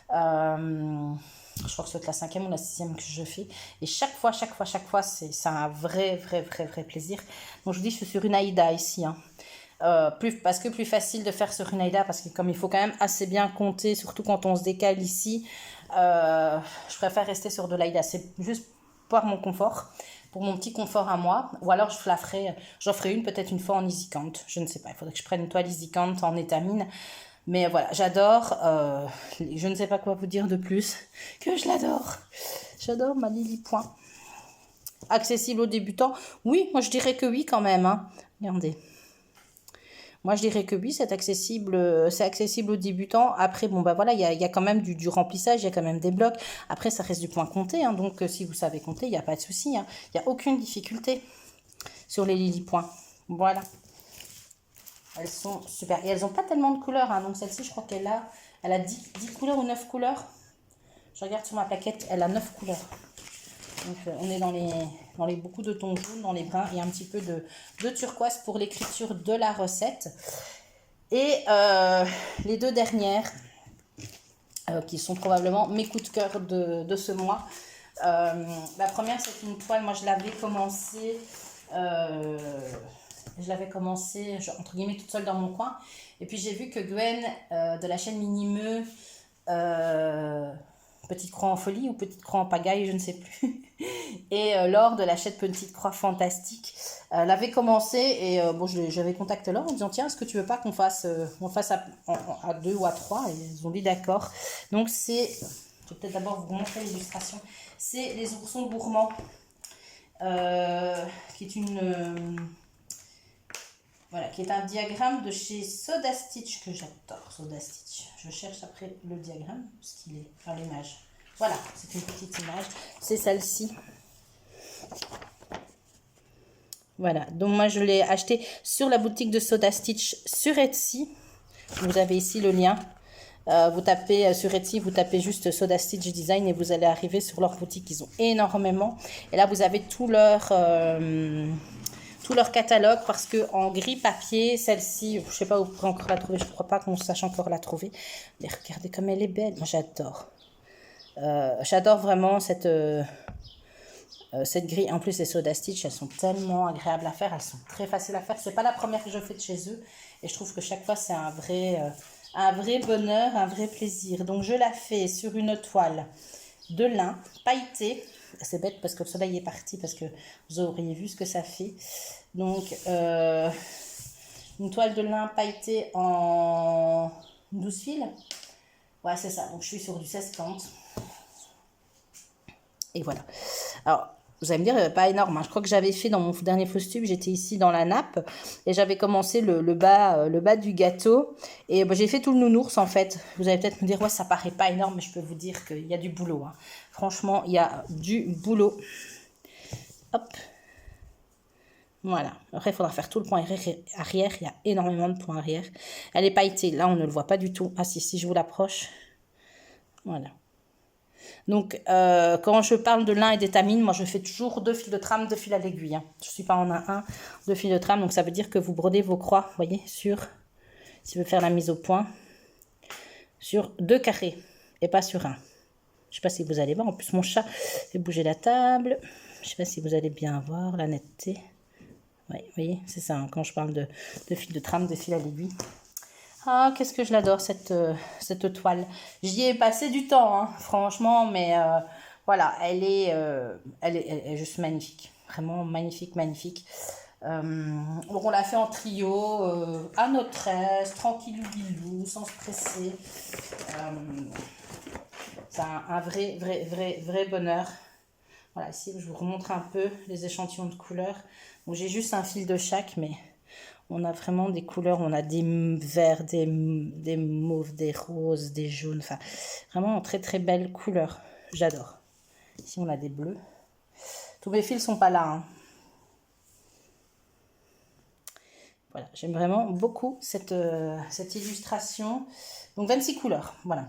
Speaker 1: Hein. Je crois que c'est la 5e ou la 6e que je fais. Et chaque fois, c'est un vrai plaisir. Donc, je vous dis, je suis sur une Aïda ici. Hein. Parce que plus facile de faire sur une Aïda, parce que comme il faut quand même assez bien compter, surtout quand on se décale ici, je préfère rester sur de l'Aïda. C'est juste pour mon confort, pour mon petit confort à moi, ou alors j'en ferai une peut-être une fois en EasyCount, je ne sais pas, il faudrait que je prenne une toile EasyCount en étamine, mais voilà, j'adore, je ne sais pas quoi vous dire de plus, que je l'adore, j'adore ma Lily Point. Accessible aux débutants, oui, moi je dirais que oui quand même, hein. Regardez. Moi, je dirais que oui, c'est accessible aux débutants. Après, bon, bah voilà, il y a quand même du remplissage, il y a quand même des blocs. Après, ça reste du point compté. Hein, donc, si vous savez compter, il n'y a pas de souci. Hein, il n'y a aucune difficulté sur les Lily Points. Voilà. Elles sont super. Et elles n'ont pas tellement de couleurs. Hein, donc, celle-ci, je crois qu'elle a 10 couleurs ou 9 couleurs. Je regarde sur ma plaquette, elle a 9 couleurs. Donc, on est dans les beaucoup de tons jaunes, dans les bruns et un petit peu de turquoise pour l'écriture de la recette. Et les 2 dernières, qui sont probablement mes coups de cœur de ce mois. La première, c'est une toile, moi je l'avais commencé, entre guillemets toute seule dans mon coin. Et puis j'ai vu que Gwen, de la chaîne Minimeux, Petite Croix en Folie ou Petite Croix en Pagaille, je ne sais plus. Et Laure de la chaîne Petite Croix Fantastique l'avait commencé. Et bon, j'avais contacté Laure en disant tiens, est-ce que tu veux pas qu'on fasse à 2 ou à 3? Et ils ont dit d'accord. Donc je vais peut-être d'abord vous montrer l'illustration. C'est les oursons gourmands, qui est voilà, qui est un diagramme de chez Soda Stitch que j'adore. Soda Stitch. Je cherche après le diagramme parce qu'il est par l'image. Voilà, c'est une petite image. C'est celle-ci. Voilà, donc moi je l'ai acheté sur la boutique de Soda Stitch sur Etsy. Vous avez ici le lien. Vous tapez sur Etsy, vous tapez juste Soda Stitch Design et vous allez arriver sur leur boutique. Ils ont énormément. Et là, vous avez tout leur catalogue parce que en gris papier, celle-ci, je sais pas où vous pourrez encore la trouver. Je ne crois pas qu'on sache encore la trouver. Mais regardez comme elle est belle. Moi, j'adore. J'adore vraiment cette grille. En plus, les Soda Stitch, elles sont tellement agréables à faire. Elles sont très faciles à faire. C'est pas la première que je fais de chez eux. Et je trouve que chaque fois, c'est un vrai bonheur, un vrai plaisir. Donc, je la fais sur une toile de lin pailleté. C'est bête parce que le soleil est parti, parce que vous auriez vu ce que ça fait. Donc, une toile de lin pailletée en 12 fils. Ouais, c'est ça. Donc, je suis sur du 16,50. Et voilà. Alors, vous allez me dire, pas énorme. Hein. Je crois que j'avais fait dans mon dernier fausse tube, j'étais ici dans la nappe. Et j'avais commencé le bas du gâteau. Et j'ai fait tout le nounours, en fait. Vous allez peut-être me dire, ouais, ça paraît pas énorme, mais je peux vous dire qu'il y a du boulot. Hein. Franchement, il y a du boulot. Hop. Voilà. Après, il faudra faire tout le point arrière. Il y a énormément de points arrière. Elle est pailletée. Là, on ne le voit pas du tout. Ah si je vous l'approche. Voilà. Donc, quand je parle de lin et d'étamine, moi, je fais toujours 2 fils de trame, 2 fils à l'aiguille. Hein. Je ne suis pas en un, 2 fils de trame. Donc, ça veut dire que vous brodez vos croix, vous voyez, sur, si vous voulez faire la mise au point, sur 2 carrés et pas sur un. Je ne sais pas si vous allez voir. En plus, mon chat fait bouger la table. Je ne sais pas si vous allez bien voir la netteté. Oui, vous voyez, c'est ça, hein, quand je parle de fil de trame, de fil à l'aiguille. Ah, qu'est-ce que je l'adore, cette toile. J'y ai passé du temps, hein, franchement, mais voilà, elle est juste magnifique. Vraiment magnifique, magnifique. Donc on l'a fait en trio, à notre aise, tranquillou bilou, sans se presser. C'est un vrai bonheur. Voilà, ici je vous remontre un peu les échantillons de couleurs. Bon, j'ai juste un fil de chaque, mais on a vraiment des couleurs. On a des verts, des mauves, des roses, des jaunes. Enfin, vraiment très très belles couleurs. J'adore. Ici on a des bleus. Tous mes fils sont pas là. Hein. Voilà, j'aime vraiment beaucoup cette illustration. Donc 26 couleurs, voilà.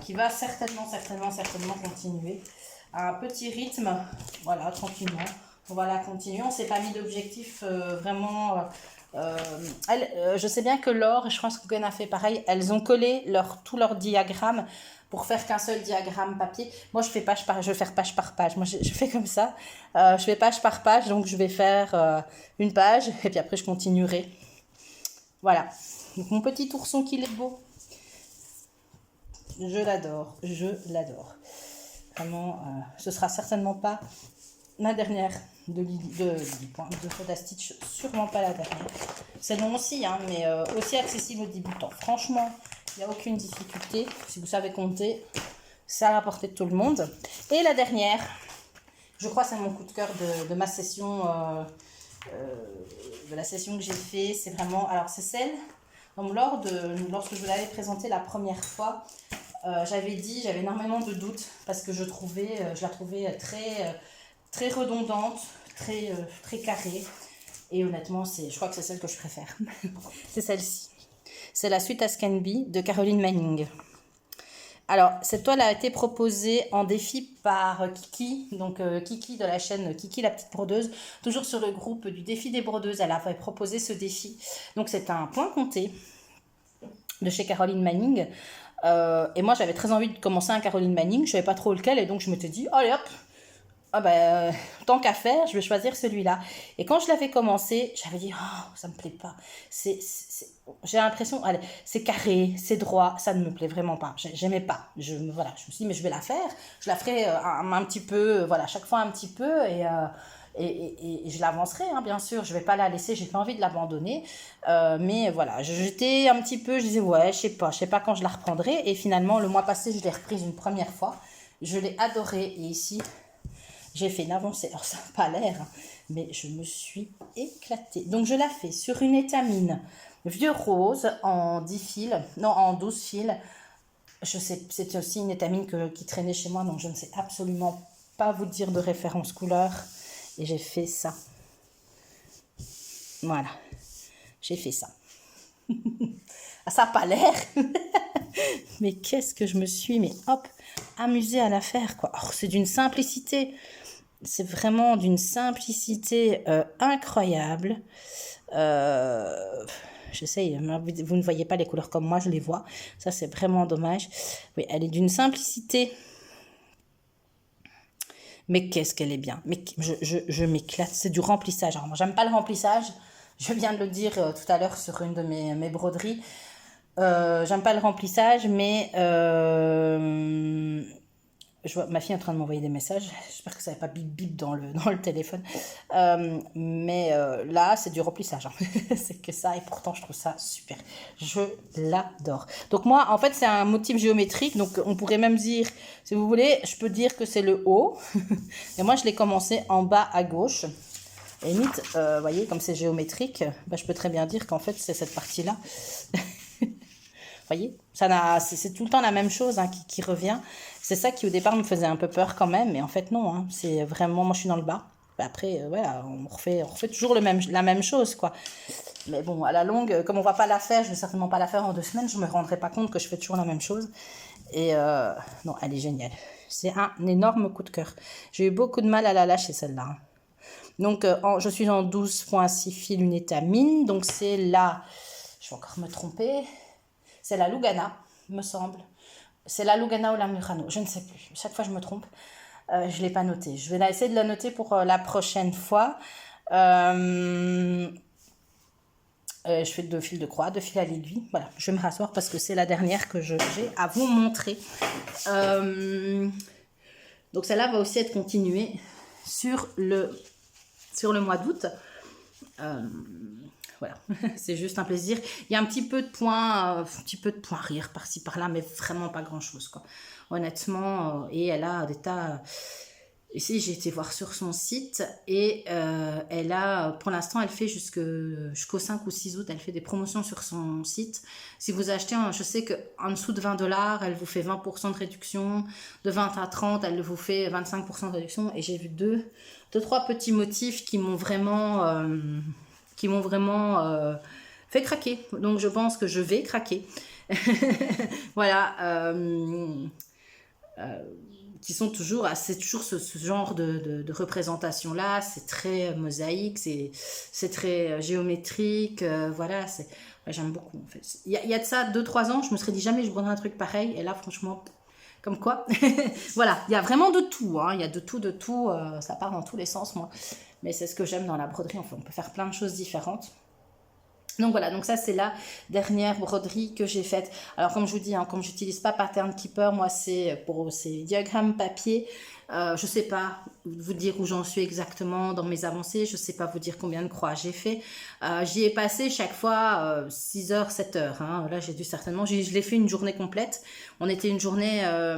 Speaker 1: Qui va certainement continuer à un petit rythme, voilà, tranquillement. On va la continuer. On ne s'est pas mis d'objectif vraiment. Je sais bien que Laure, et je pense que Gwen a fait pareil, elles ont collé tous leurs diagrammes pour faire qu'un seul diagramme papier. Moi, je vais faire page par page. Moi, je fais comme ça. Je fais page par page, donc je vais faire une page et puis après, je continuerai. Voilà. Donc, mon petit ourson qu'il est beau. Je l'adore. Vraiment, ce sera certainement pas ma dernière de Foda Stitch, sûrement pas la dernière. C'est long aussi, hein, mais aussi accessible aux débutants. Franchement, il n'y a aucune difficulté. Si vous savez compter, c'est à la portée de tout le monde. Et la dernière, je crois que c'est mon coup de cœur de ma session, de la session que j'ai fait. C'est vraiment, alors c'est celle, lorsque je vous l'avais présentée la première fois, j'avais énormément de doutes parce que je la trouvais très redondante, très carrée. Et honnêtement, je crois que c'est celle que je préfère. C'est celle-ci. C'est la suite à Scanby de Caroline Manning. Alors, cette toile a été proposée en défi par Kiki, donc Kiki de la chaîne Kiki la petite brodeuse, toujours sur le groupe du défi des brodeuses. Elle avait proposé ce défi. Donc, c'est un point compté de chez Caroline Manning. Et moi, j'avais très envie de commencer un Caroline Manning. Je ne savais pas trop lequel. Et donc, je m'étais dit, allez hop, tant qu'à faire, je vais choisir celui-là. Et quand je l'avais commencé, j'avais dit, oh, ça me plaît pas. J'ai l'impression, allez, c'est carré, c'est droit, ça ne me plaît vraiment pas. J'aimais pas. Je me suis dit, mais je vais la faire. Je la ferai un petit peu, voilà, chaque fois un petit peu. Et je l'avancerai, hein, bien sûr. Je vais pas la laisser, j'ai pas envie de l'abandonner. Mais voilà, j'étais un petit peu, je disais, ouais, je sais pas quand je la reprendrai. Et finalement, le mois passé, je l'ai reprise une première fois. Je l'ai adorée. Et ici, j'ai fait une avancée. Alors, ça n'a pas l'air, hein, mais je me suis éclatée. Donc, je la fais sur une étamine vieux rose en 10 fils, non, en 12 fils. Je sais, c'est aussi une étamine qui traînait chez moi, donc je ne sais absolument pas vous dire de référence couleur. Et j'ai fait ça. Voilà. J'ai fait ça. Ça n'a pas l'air. Mais qu'est-ce que je me suis, amusée à la faire, quoi. Oh, c'est d'une simplicité. C'est vraiment d'une simplicité incroyable. J'essaye, vous ne voyez pas les couleurs comme moi, je les vois. Ça, c'est vraiment dommage. Oui, elle est d'une simplicité. Mais qu'est-ce qu'elle est bien. Mais je m'éclate. C'est du remplissage. Alors, moi, j'aime pas le remplissage. Je viens de le dire tout à l'heure sur une de mes broderies. J'aime pas le remplissage, mais je vois, ma fille est en train de m'envoyer des messages. J'espère que ça va pas bip bip dans dans le téléphone. Mais là, c'est du remplissage, hein. C'est que ça, et pourtant, je trouve ça super. Je l'adore. Donc, moi, en fait, c'est un motif géométrique. Donc, on pourrait même dire, si vous voulez, je peux dire que c'est le haut. Et moi, je l'ai commencé en bas à gauche. Et limite, vous voyez, comme c'est géométrique, bah, je peux très bien dire qu'en fait, c'est cette partie-là. Voyez, c'est tout le temps la même chose, hein, qui revient. C'est ça qui au départ me faisait un peu peur quand même, mais en fait non, hein, c'est vraiment, moi je suis dans le bas. Après, voilà, on refait toujours la même chose, quoi. Mais bon, à la longue, comme on va pas la faire, je vais certainement pas la faire en 2 semaines, je me rendrai pas compte que je fais toujours la même chose. Et non, elle est géniale. C'est un énorme coup de cœur. J'ai eu beaucoup de mal à la lâcher, celle-là, hein. Donc, je suis en 12,6 fils lunetta mine, donc c'est là, je vais encore me tromper, c'est la Lugana, me semble. C'est la Lugana ou la Murano, je ne sais plus. Chaque fois, je me trompe. Je ne l'ai pas noté. Je vais essayer de la noter pour la prochaine fois. Je fais 2 fils de croix, 2 fils à l'aiguille. Voilà, je vais me rasseoir parce que c'est la dernière que j'ai à vous montrer. Donc celle-là va aussi être continuée sur le mois d'août. Voilà, c'est juste un plaisir. Il y a un petit peu de points rire par-ci par-là, mais vraiment pas grand-chose, quoi. Honnêtement, et elle a des tas. Ici, j'ai été voir sur son site et elle a, pour l'instant, elle fait jusqu'au 5 ou 6 août, elle fait des promotions sur son site. Si vous achetez, je sais qu'en dessous de $20, elle vous fait 20% de réduction. De 20 à 30, elle vous fait 25% de réduction. Et j'ai vu deux, trois petits motifs qui m'ont vraiment fait craquer. Donc je pense que je vais craquer. Voilà. Qui sont toujours, c'est toujours ce genre de représentation là, c'est très mosaïque, c'est très géométrique, voilà, j'aime beaucoup en fait. Il y a de ça 2-3 ans, je me serais dit jamais je broderais un truc pareil, et là franchement, comme quoi, voilà, il y a vraiment de tout, hein, il y a de tout, ça part dans tous les sens, moi, mais c'est ce que j'aime dans la broderie, enfin on peut faire plein de choses différentes. Donc voilà, donc ça c'est la dernière broderie que j'ai faite. Alors comme je vous dis, hein, comme j'utilise pas Pattern Keeper, moi c'est pour ces diagrammes papier. Je sais pas vous dire où j'en suis exactement dans mes avancées, je sais pas vous dire combien de croix j'ai fait. J'y ai passé chaque fois 6 heures, 7 heures. Hein. Là j'ai dû certainement, je l'ai fait une journée complète. On était une journée à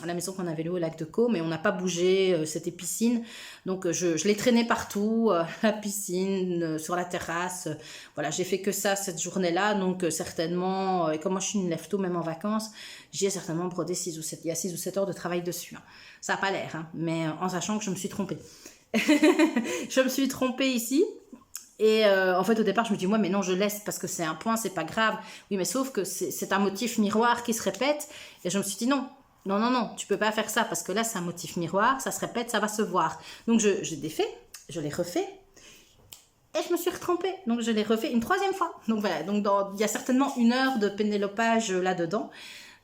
Speaker 1: la maison qu'on avait louée au lac de Caux, mais on n'a pas bougé, c'était piscine. Donc je l'ai traîné partout, la piscine, sur la terrasse. Voilà, j'ai fait que ça cette journée-là, donc certainement, et comme moi je suis une lève-tôt même en vacances, j'y ai certainement brodé 6 ou 7, il y a 6 ou 7 heures de travail dessus, hein. Ça n'a pas l'air, hein, mais en sachant que je me suis trompée. Je me suis trompée ici, et en fait au départ je me dis, moi mais non je laisse parce que c'est un point, c'est pas grave. Oui mais sauf que c'est un motif miroir qui se répète, et je me suis dit non. Non, non, non, tu peux pas faire ça parce que là c'est un motif miroir, ça se répète, ça va se voir. Donc j'ai défait, je l'ai refait, et je me suis retrompée, donc je l'ai refait une 3e fois. Donc voilà, donc il y a certainement 1 heure de pénélopage là-dedans.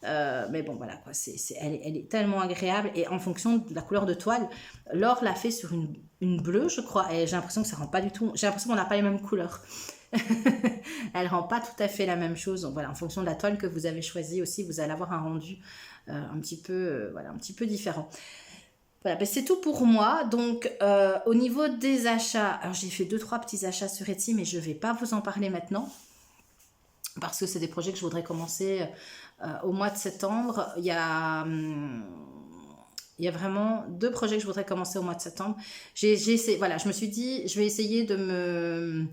Speaker 1: Mais bon, voilà, quoi, elle est tellement agréable. Et en fonction de la couleur de toile, Laure l'a fait sur une bleue, je crois. Et j'ai l'impression que ça rend pas du tout. J'ai l'impression qu'on n'a pas les mêmes couleurs. Elle rend pas tout à fait la même chose. Donc voilà, en fonction de la toile que vous avez choisie aussi, vous allez avoir un rendu un petit peu différent. Voilà, ben c'est tout pour moi. Donc, au niveau des achats, alors j'ai fait 2-3 petits achats sur Etsy, mais je ne vais pas vous en parler maintenant parce que c'est des projets que je voudrais commencer au mois de septembre. Il y a vraiment 2 projets que je voudrais commencer au mois de septembre. J'ai essayé, voilà, je me suis dit, je vais essayer de me...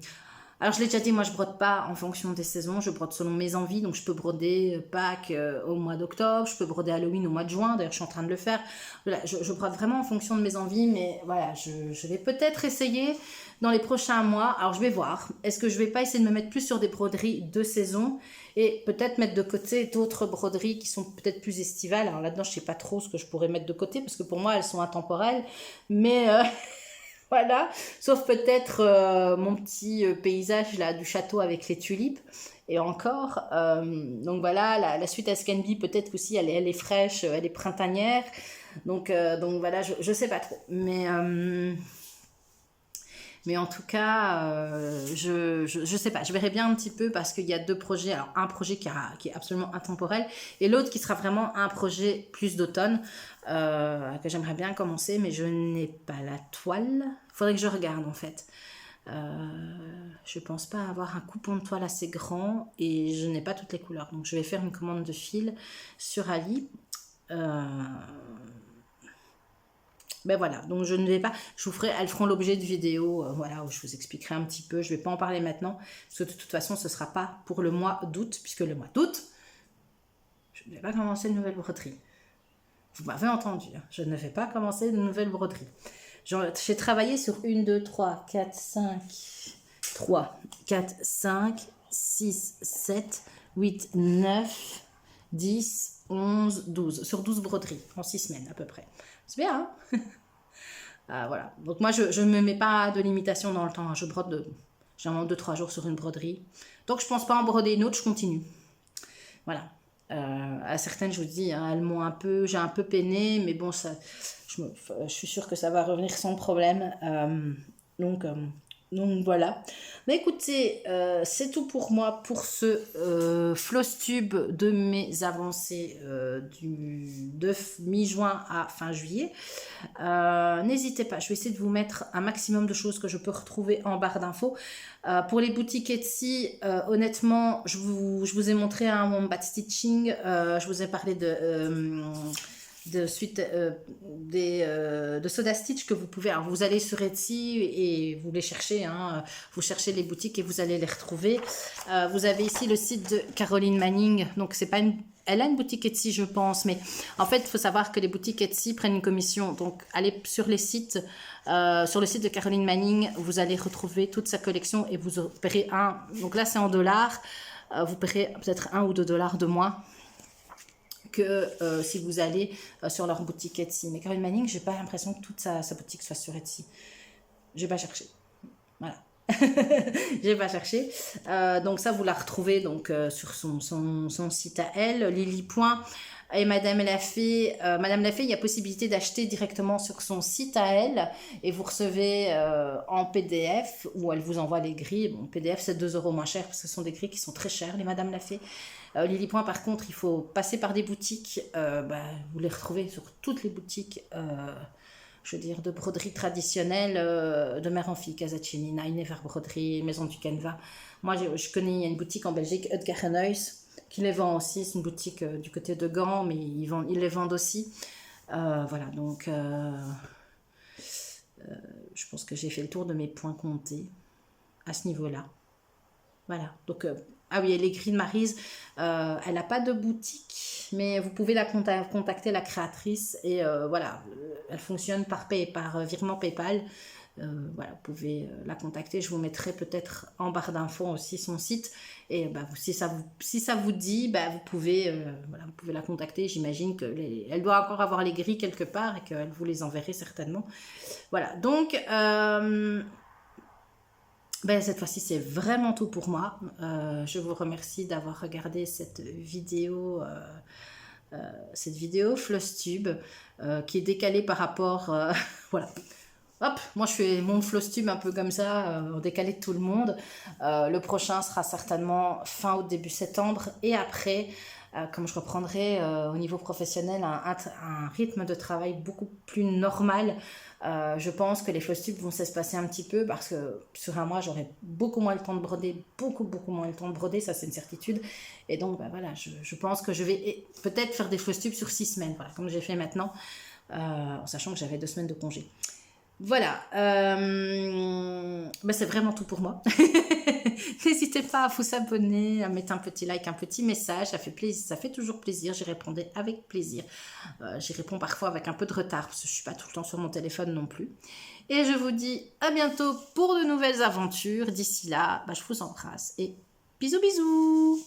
Speaker 1: Alors je l'ai déjà dit, moi je brode pas en fonction des saisons, je brode selon mes envies, donc je peux broder Pâques au mois d'octobre, je peux broder Halloween au mois de juin, d'ailleurs je suis en train de le faire. Voilà, je brode vraiment en fonction de mes envies, mais voilà, je vais peut-être essayer dans les prochains mois, alors je vais voir, est-ce que je vais pas essayer de me mettre plus sur des broderies de saison et peut-être mettre de côté d'autres broderies qui sont peut-être plus estivales. Alors là-dedans je sais pas trop ce que je pourrais mettre de côté, parce que pour moi elles sont intemporelles, mais... Voilà, sauf peut-être mon petit paysage là du château avec les tulipes. Et encore, donc voilà, la suite à Scanby peut-être aussi, elle est fraîche, elle est printanière. Donc voilà, je sais pas trop. Mais Mais en tout cas, je sais pas, je verrai bien un petit peu parce qu'il y a 2 projets. Alors, un projet qui est absolument intemporel et l'autre qui sera vraiment un projet plus d'automne que j'aimerais bien commencer, mais je n'ai pas la toile. Il faudrait que je regarde en fait. Je pense pas avoir un coupon de toile assez grand et je n'ai pas toutes les couleurs. Donc, je vais faire une commande de fil sur Ali. Ben voilà, donc je ne vais pas, elles feront l'objet de vidéos, voilà, où je vous expliquerai un petit peu. Je ne vais pas en parler maintenant, parce que de toute façon, ce ne sera pas pour le mois d'août, puisque le mois d'août, je ne vais pas commencer de nouvelle broderie. Vous m'avez entendu, hein, je ne vais pas commencer de nouvelle broderie. J'ai travaillé sur 1, 2, 3, 4, 5, 3, 4, 5, 6, 7, 8, 9, 10, 11, 12, sur 12 broderies, en 6 semaines à peu près. C'est bien, hein. Voilà. Donc moi, je ne me mets pas de limitation dans le temps. Hein. Je brode généralement 2-3 jours sur une broderie. Donc je ne pense pas en broder une autre, je continue. Voilà. À certaines, je vous dis, hein, elles m'ont j'ai un peu peiné, mais bon, je suis sûre que ça va revenir sans problème. Donc voilà. Mais écoutez, c'est tout pour moi pour ce floss tube de mes avancées de mi-juin à fin juillet. N'hésitez pas, je vais essayer de vous mettre un maximum de choses que je peux retrouver en barre d'infos. Pour les boutiques Etsy, honnêtement, je vous ai montré un wombat stitching. Je vous ai parlé de Soda Stitch que vous pouvez, alors vous allez sur Etsy et vous les cherchez, hein, vous cherchez les boutiques et vous allez les retrouver. Vous avez ici le site de Caroline Manning, donc c'est pas elle a une boutique Etsy je pense, mais en fait il faut savoir que les boutiques Etsy prennent une commission, donc allez sur les sites, sur le site de Caroline Manning, vous allez retrouver toute sa collection et vous paierez donc là c'est en dollars, vous paierez peut-être 1 ou 2 dollars de moins que si vous allez sur leur boutique Etsy. Mais Caroline Manning, j'ai pas l'impression que toute sa boutique soit sur Etsy. J'ai pas cherché. Voilà. J'ai pas cherché. Donc ça, vous la retrouvez donc, sur son site à elle, Lily Point. Et Madame Lafay, il y a possibilité d'acheter directement sur son site à elle et vous recevez en PDF où elle vous envoie les grilles. Bon, PDF, c'est 2 € moins cher parce que ce sont des grilles qui sont très chères, les Madame Lafay. Lily Point, par contre, il faut passer par des boutiques. Vous les retrouvez sur toutes les boutiques, je veux dire, de broderie traditionnelle, de mère en fille, Casaccini, Nine Ever Broderie, Maison du Canevas. Moi, je connais, il y a une boutique en Belgique, Edgar Renoys, qui les vend aussi. C'est une boutique du côté de Gand, mais ils les vendent aussi. Voilà, donc je pense que j'ai fait le tour de mes points comptés à ce niveau-là. Voilà, donc ah oui, elle est gris de Maryse, elle n'a pas de boutique, mais vous pouvez contacter la créatrice et voilà, elle fonctionne par virement PayPal. Voilà, vous pouvez la contacter, je vous mettrai peut-être en barre d'infos aussi son site et si ça vous dit, vous pouvez la contacter. J'imagine qu'elle doit encore avoir les grilles quelque part et qu'elle vous les enverrait certainement. Voilà, donc cette fois-ci, c'est vraiment tout pour moi. Je vous remercie d'avoir regardé cette vidéo Flosstube qui est décalée par rapport... voilà. Hop, moi je fais mon Flosstube un peu comme ça, en décalé de tout le monde. Le prochain sera certainement fin août, début septembre. Et après, comme je reprendrai au niveau professionnel un rythme de travail beaucoup plus normal, je pense que les Flosstubes vont s'espacer un petit peu parce que sur un mois j'aurai beaucoup moins le temps de broder, beaucoup moins le temps de broder, ça c'est une certitude. Et donc voilà, je pense que je vais peut-être faire des Flosstubes sur 6 semaines, voilà, comme j'ai fait maintenant, en sachant que j'avais 2 semaines de congé. Voilà, c'est vraiment tout pour moi. N'hésitez pas à vous abonner, à mettre un petit like, un petit message, ça fait plaisir, ça fait toujours plaisir, j'y répondrai avec plaisir. J'y réponds parfois avec un peu de retard parce que je ne suis pas tout le temps sur mon téléphone non plus. Et je vous dis à bientôt pour de nouvelles aventures. D'ici là, je vous embrasse et bisous bisous.